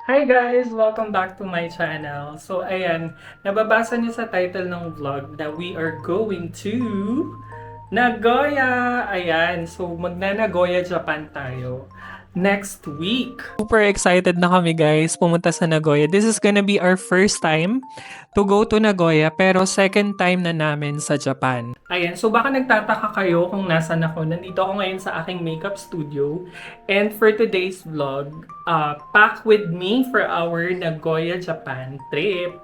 Hi guys! Welcome back to my channel. So ayan, nababasa niyo sa title ng vlog na we are going to Nagoya! Ayan, so magna-Nagoya, Japan tayo next week. Super excited na kami guys pumunta sa Nagoya. This is gonna be our first time to go to Nagoya pero second time na namin sa Japan. Ayan, so baka nagtataka kayo kung nasan ako. Nandito ako ngayon sa aking makeup studio. And for today's vlog, pack with me for our Nagoya, Japan trip.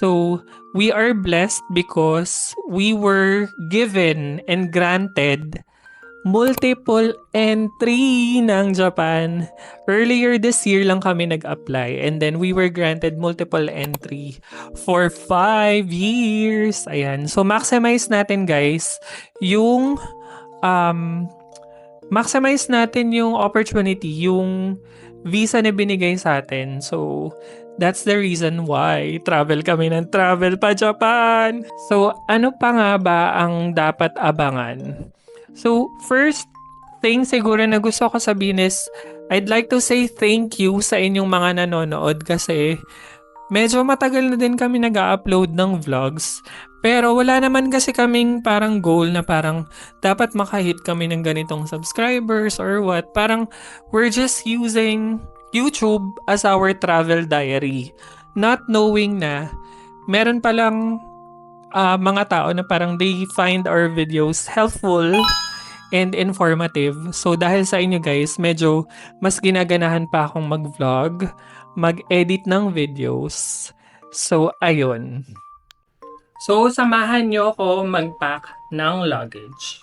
So, we are blessed because we were given and granted multiple entry ng Japan. Earlier this year lang kami nag-apply and then we were granted multiple entry for 5 years. Ayan. So, maximize natin guys yung maximize natin yung opportunity, yung visa na binigay sa atin. So, that's the reason why travel kami ng travel pa Japan. So, ano pa nga ba ang dapat abangan? So, first thing siguro na gusto ko sabihin is, I'd like to say thank you sa inyong mga nanonood kasi medyo matagal na din kami nag-upload ng vlogs. Pero wala naman kasi kaming parang goal na parang dapat makahit kami ng ganitong subscribers or what. Parang we're just using YouTube as our travel diary. Not knowing na meron palang mga tao na parang they find our videos helpful and informative. So dahil sa inyo guys, medyo mas ginaganahan pa akong mag-vlog, mag-edit ng videos. So ayun. So samahan nyo ako mag-pack ng luggage.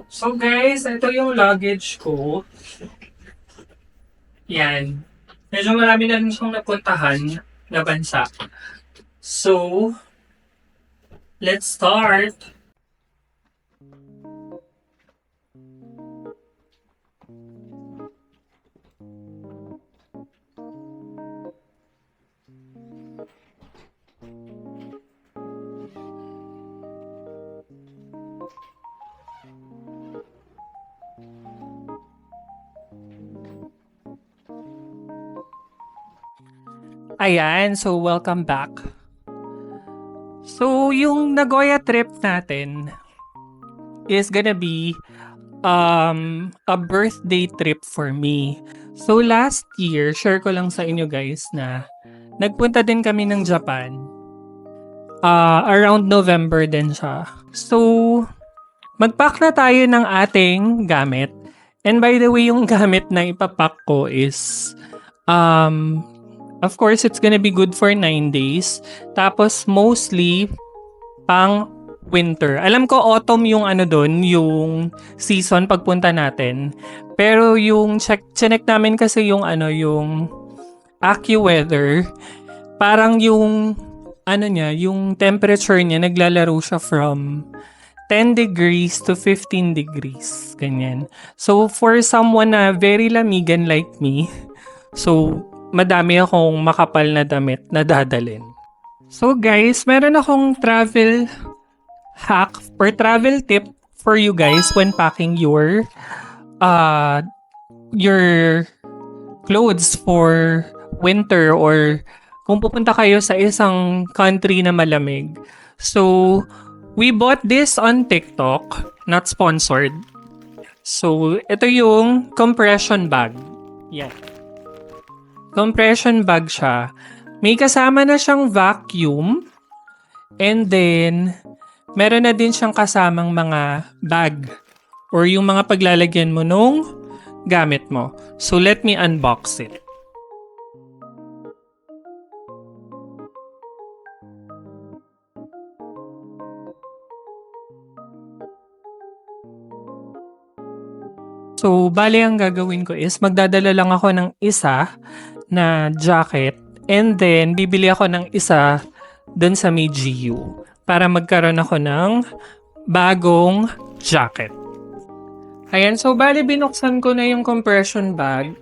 So guys, ito yung luggage ko. Yan. Medyo marami na rin siyang napuntahan na bansa. So, let's start. Ayan, so welcome back. So, yung Nagoya trip natin is gonna be a birthday trip for me. So, last year, share ko lang sa inyo guys na nagpunta din kami ng Japan. Around November din siya. So, mag-pack na tayo ng ating gamit. And by the way, yung gamit na ipapack ko is of course, it's gonna be good for 9 days. Tapos, mostly, pang winter. Alam ko, autumn yung ano doon, yung season pagpunta natin. Pero yung check namin kasi yung ano, yung AccuWeather, parang yung ano niya, yung temperature niya, naglalaro siya from 10 degrees to 15 degrees. Ganyan. So, for someone na very lamigan like me, so, madami akong makapal na damit na dadalhin. So guys, meron akong travel hack or travel tip for you guys when packing your clothes for winter or kung pupunta kayo sa isang country na malamig. So, we bought this on TikTok, not sponsored. So, ito yung compression bag. Yan. Compression bag siya. May kasama na siyang vacuum. And then, meron na din siyang kasamang mga bag. Or yung mga paglalagyan mo nung gamit mo. So, let me unbox it. So, bale ang gagawin ko is magdadala lang ako ng isa na jacket and then bibili ako ng isa dun sa may GU para magkaroon ako ng bagong jacket. Ayan, so bali binuksan ko na yung compression bag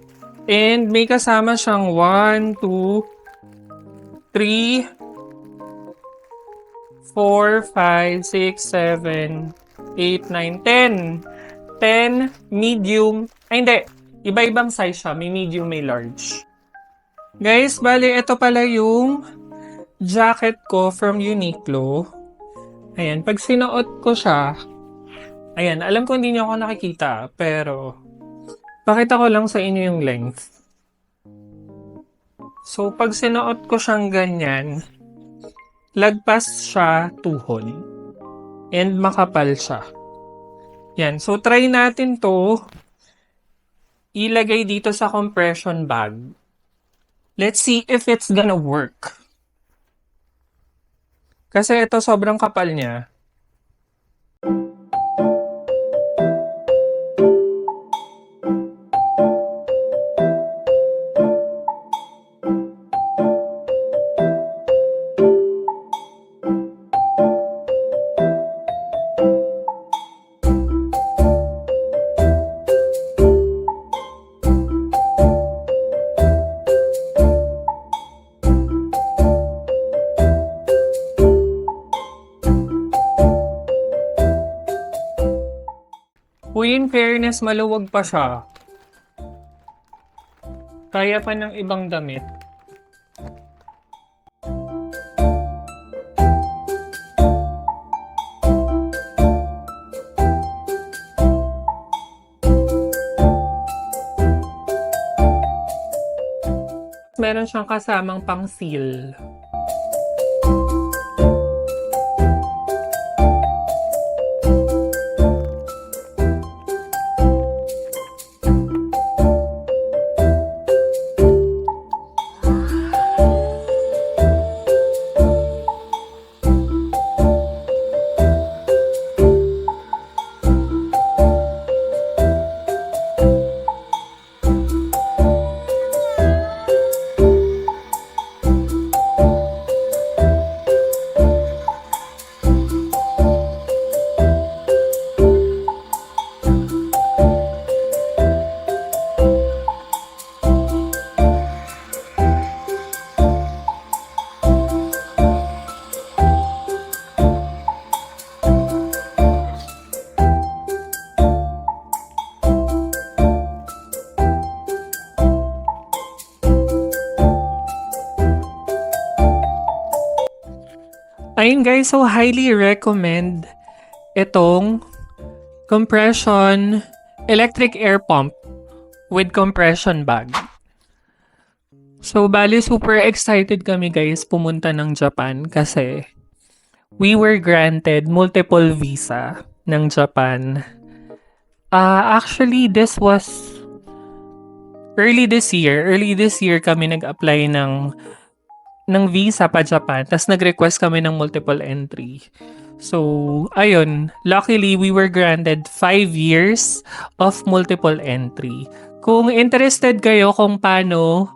and may kasama siyang 1, 2, 3, 4, 5, 6, 7, 8, 9, 10. 10 medium, ay hindi, Iba-ibang size siya. May medium, may large. Guys, bali, ito pala yung jacket ko from Uniqlo. Ayan, pag sinuot ko siya, ayan, alam ko hindi niyo ako nakikita, pero pakita ko lang sa inyo yung length. So, pag sinuot ko siyang ganyan, lagpas siya tuhod. And makapal siya. Yan, so try natin to ilagay dito sa compression bag. Let's see if it's gonna work. Kasi ito sobrang kapal niya. Uy, in fairness, maluwag pa siya. Kaya pa ng ibang damit. Meron siyang kasamang pang seal. Ayun guys, so highly recommend itong compression electric air pump with compression bag. So bali super excited kami guys pumunta ng Japan kasi we were granted multiple visa ng Japan. Actually, this was early this year. Early this year kami nag-apply ng visa pa Japan. Tapos nag-request kami ng multiple entry. So, ayun. Luckily, we were granted 5 years of multiple entry. Kung interested kayo kung paano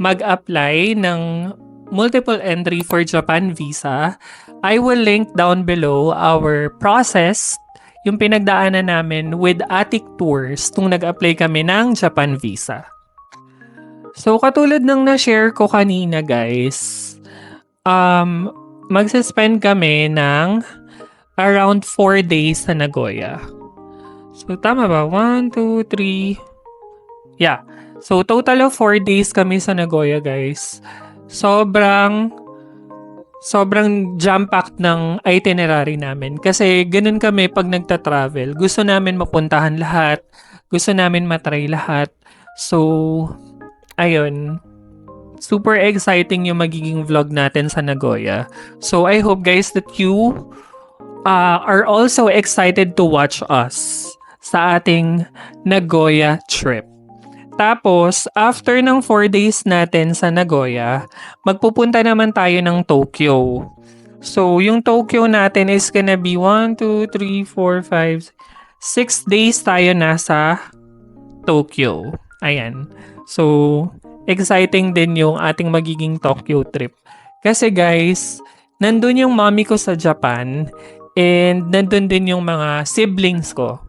mag-apply ng multiple entry for Japan visa, I will link down below our process, yung pinagdaanan namin with Attic Tours nung nag-apply kami ng Japan visa. So, katulad ng na-share ko kanina, guys, magsuspend kami ng around 4 days sa Nagoya. So, tama ba? 1, 2, 3... Yeah. So, total of 4 days kami sa Nagoya, guys. Sobrang jam-packed ng itinerary namin. Kasi ganun kami pag nagta-travel. Gusto namin mapuntahan lahat. Gusto namin matry lahat. So, ayun, super exciting yung magiging vlog natin sa Nagoya. So, I hope guys that you are also excited to watch us sa ating Nagoya trip. Tapos, after ng 4 days natin sa Nagoya, magpupunta naman tayo ng Tokyo. So, yung Tokyo natin is gonna be 1, 2, 3, 4, 5, 6 days tayo nasa Tokyo. Ayan. So, exciting din yung ating magiging Tokyo trip. Kasi guys, nandun yung mommy ko sa Japan and nandun din yung mga siblings ko.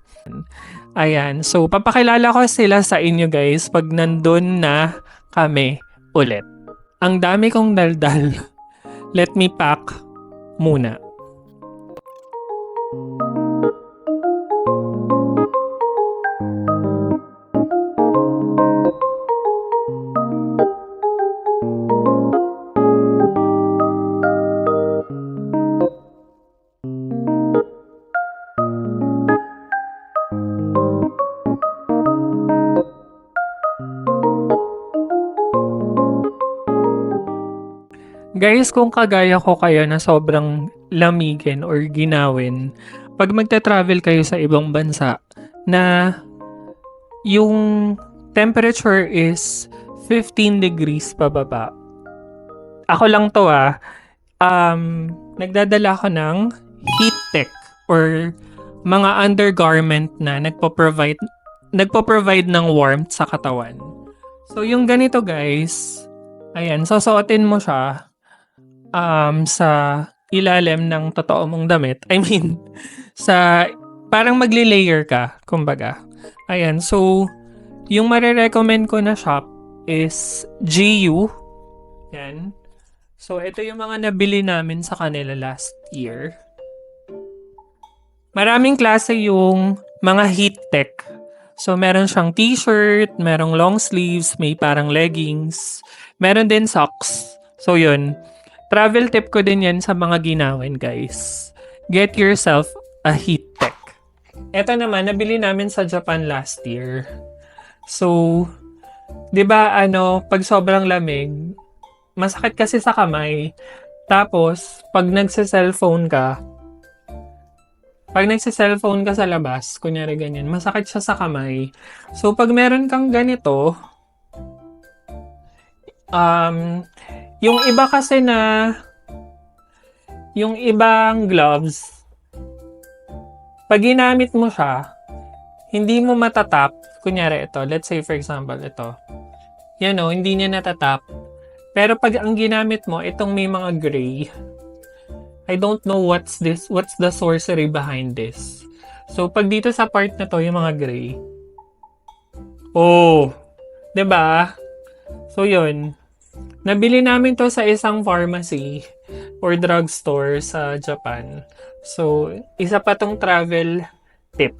Ayan. So, papakilala ko sila sa inyo guys pag nandun na kami ulit. Ang dami kong daldal. Let me pack muna. Guys, kung kagaya ko kayo na sobrang lamigin or ginawin, pag magta-travel kayo sa ibang bansa na yung temperature is 15 degrees pababa. Ako lang to nagdadala ako ng heat tech or mga undergarment na nagpo-provide ng warmth sa katawan. So yung ganito guys, ayan, susuotin mo siya sa ilalim ng totoo mong damit. I mean, sa parang magli-layer ka, kumbaga. Ayan, so yung marirecommend ko na shop is GU. Yan. So ito yung mga nabili namin sa kanila last year. Maraming klase yung mga heat tech. So meron siyang t-shirt, merong long sleeves, may parang leggings, meron din socks. So yun, travel tip ko din yan sa mga ginawin guys. Get yourself a heat tech. Ito naman, nabili namin sa Japan last year. So, 'di ba pag sobrang lamig, masakit kasi sa kamay. Tapos, pag nagse-cellphone ka sa labas, kunyari ganyan, masakit siya sa kamay. So, pag meron kang ganito, yung iba kasi yung ibang gloves, pag ginamit mo siya, hindi mo matatap. Kunyari ito, let's say for example ito. Yan hindi niya natatap. Pero pag ang ginamit mo, itong may mga gray, I don't know what's the sorcery behind this. So, pag dito sa part na to, yung mga gray, oh, 'di ba? So, yun. Nabili namin to sa isang pharmacy or drugstore sa Japan. So, isa pa tong travel tip.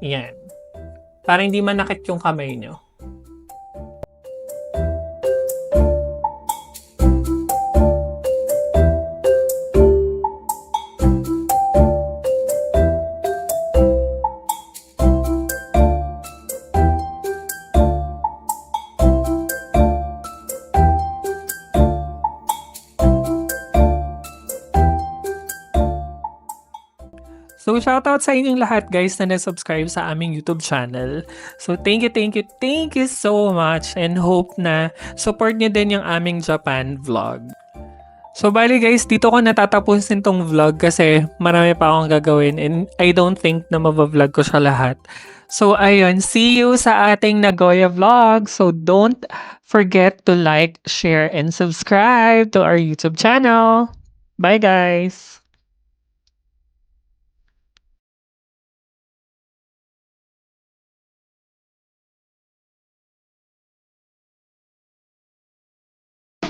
Yan. Para hindi manakit yung kamay nyo. So, shoutout sa inyong lahat guys na nag-subscribe sa aming YouTube channel. So, thank you so much and hope na support nyo din yung aming Japan vlog. So, bali guys, dito ko natatapusin tong vlog kasi marami pa akong gagawin and I don't think na mabavlog ko siya lahat. So, ayun, see you sa ating Nagoya vlog. So, don't forget to like, share, and subscribe to our YouTube channel. Bye guys!